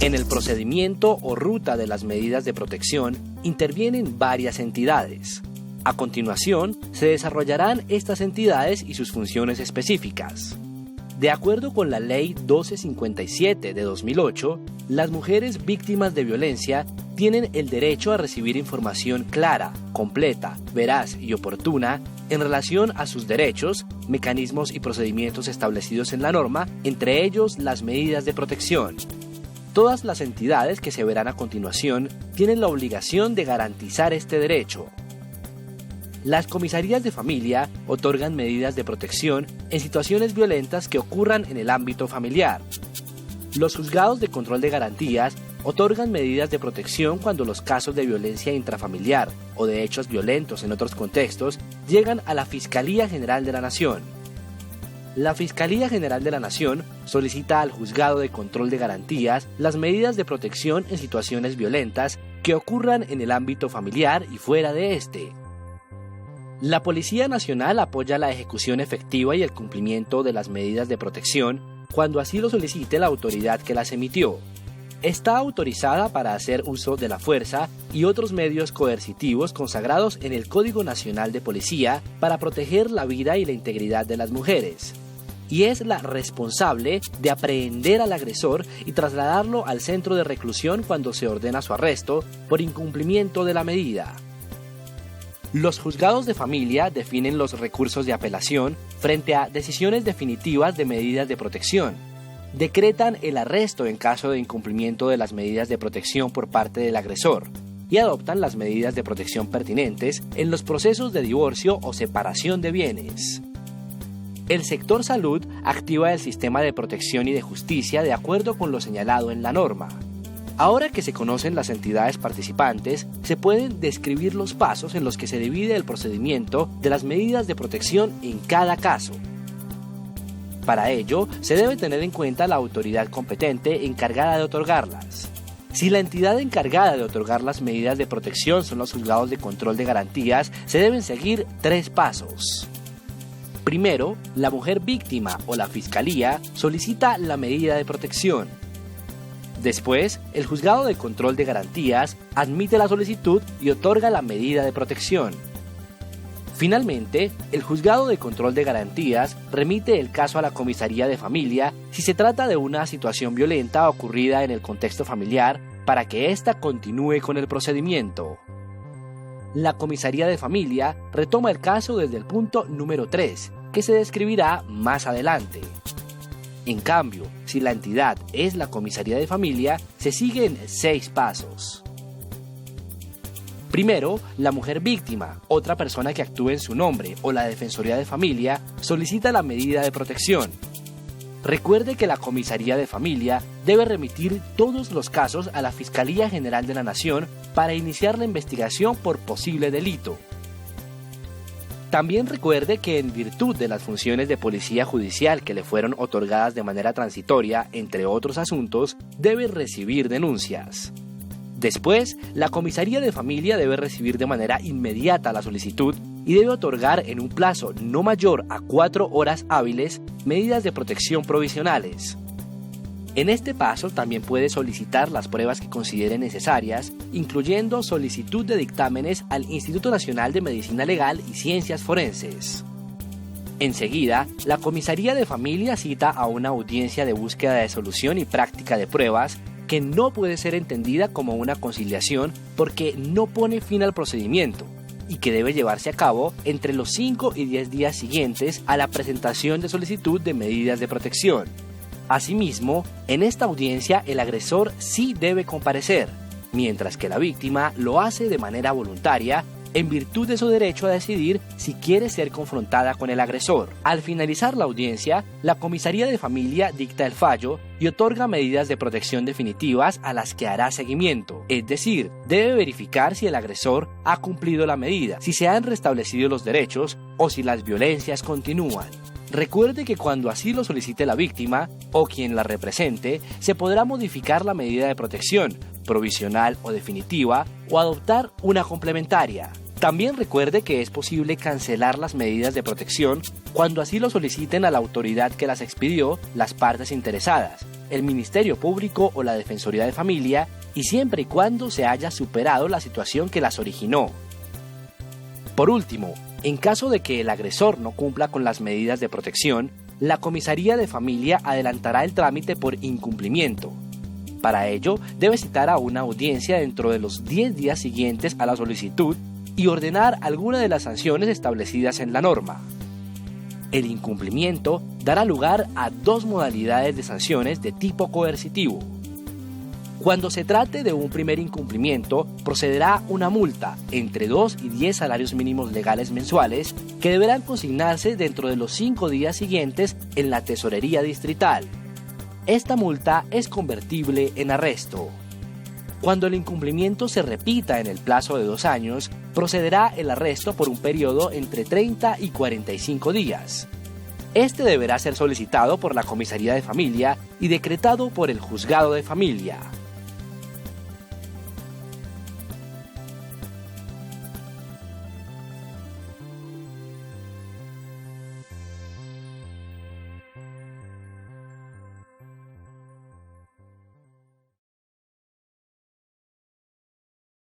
En el procedimiento o ruta de las medidas de protección intervienen varias entidades. A continuación, se desarrollarán estas entidades y sus funciones específicas. De acuerdo con la Ley 1257 de 2008, las mujeres víctimas de violencia tienen el derecho a recibir información clara, completa, veraz y oportuna en relación a sus derechos, mecanismos y procedimientos establecidos en la norma, entre ellos las medidas de protección. Todas las entidades que se verán a continuación tienen la obligación de garantizar este derecho. Las comisarías de familia otorgan medidas de protección en situaciones violentas que ocurran en el ámbito familiar. Los juzgados de control de garantías otorgan medidas de protección cuando los casos de violencia intrafamiliar o de hechos violentos en otros contextos llegan a la Fiscalía General de la Nación. La Fiscalía General de la Nación solicita al Juzgado de Control de Garantías las medidas de protección en situaciones violentas que ocurran en el ámbito familiar y fuera de este. La Policía Nacional apoya la ejecución efectiva y el cumplimiento de las medidas de protección cuando así lo solicite la autoridad que las emitió. Está autorizada para hacer uso de la fuerza y otros medios coercitivos consagrados en el Código Nacional de Policía para proteger la vida y la integridad de las mujeres. Y es la responsable de aprehender al agresor y trasladarlo al centro de reclusión cuando se ordena su arresto por incumplimiento de la medida. Los juzgados de familia definen los recursos de apelación frente a decisiones definitivas de medidas de protección. Decretan el arresto en caso de incumplimiento de las medidas de protección por parte del agresor y adoptan las medidas de protección pertinentes en los procesos de divorcio o separación de bienes. El sector salud activa el sistema de protección y de justicia de acuerdo con lo señalado en la norma. Ahora que se conocen las entidades participantes, se pueden describir los pasos en los que se divide el procedimiento de las medidas de protección en cada caso. Para ello, se debe tener en cuenta la autoridad competente encargada de otorgarlas. Si la entidad encargada de otorgar las medidas de protección son los juzgados de control de garantías, se deben seguir 3 pasos. Primero, la mujer víctima o la fiscalía solicita la medida de protección. Después, el juzgado de control de garantías admite la solicitud y otorga la medida de protección. Finalmente, el juzgado de control de garantías remite el caso a la comisaría de familia si se trata de una situación violenta ocurrida en el contexto familiar para que ésta continúe con el procedimiento. La comisaría de familia retoma el caso desde el punto número 3, que se describirá más adelante. En cambio, si la entidad es la comisaría de familia, se siguen 6 pasos. Primero, la mujer víctima, otra persona que actúe en su nombre o la Defensoría de Familia, solicita la medida de protección. Recuerde que la comisaría de familia debe remitir todos los casos a la Fiscalía General de la Nación para iniciar la investigación por posible delito. También recuerde que en virtud de las funciones de policía judicial que le fueron otorgadas de manera transitoria, entre otros asuntos, debe recibir denuncias. Después, la comisaría de familia debe recibir de manera inmediata la solicitud y debe otorgar en un plazo no mayor a 4 horas hábiles medidas de protección provisionales. En este paso también puede solicitar las pruebas que considere necesarias, incluyendo solicitud de dictámenes al Instituto Nacional de Medicina Legal y Ciencias Forenses. Enseguida, la comisaría de familia cita a una audiencia de búsqueda de solución y práctica de pruebas que no puede ser entendida como una conciliación porque no pone fin al procedimiento y que debe llevarse a cabo entre los 5 y 10 días siguientes a la presentación de solicitud de medidas de protección. Asimismo, en esta audiencia el agresor sí debe comparecer, mientras que la víctima lo hace de manera voluntaria en virtud de su derecho a decidir si quiere ser confrontada con el agresor. Al finalizar la audiencia, la comisaría de familia dicta el fallo y otorga medidas de protección definitivas a las que hará seguimiento, es decir, debe verificar si el agresor ha cumplido la medida, si se han restablecido los derechos o si las violencias continúan. Recuerde que cuando así lo solicite la víctima o quien la represente, se podrá modificar la medida de protección, provisional o definitiva, o adoptar una complementaria. También recuerde que es posible cancelar las medidas de protección cuando así lo soliciten a la autoridad que las expidió las partes interesadas, el Ministerio Público o la Defensoría de Familia, y siempre y cuando se haya superado la situación que las originó. Por último, en caso de que el agresor no cumpla con las medidas de protección, la Comisaría de Familia adelantará el trámite por incumplimiento. Para ello, debe citar a una audiencia dentro de los 10 días siguientes a la solicitud y ordenar alguna de las sanciones establecidas en la norma. El incumplimiento dará lugar a 2 modalidades de sanciones de tipo coercitivo. Cuando se trate de un primer incumplimiento, procederá una multa entre 2 y 10 salarios mínimos legales mensuales que deberán consignarse dentro de los 5 días siguientes en la tesorería distrital. Esta multa es convertible en arresto. Cuando el incumplimiento se repita en el plazo de 2 años, procederá el arresto por un periodo entre 30 y 45 días. Este deberá ser solicitado por la Comisaría de Familia y decretado por el Juzgado de Familia.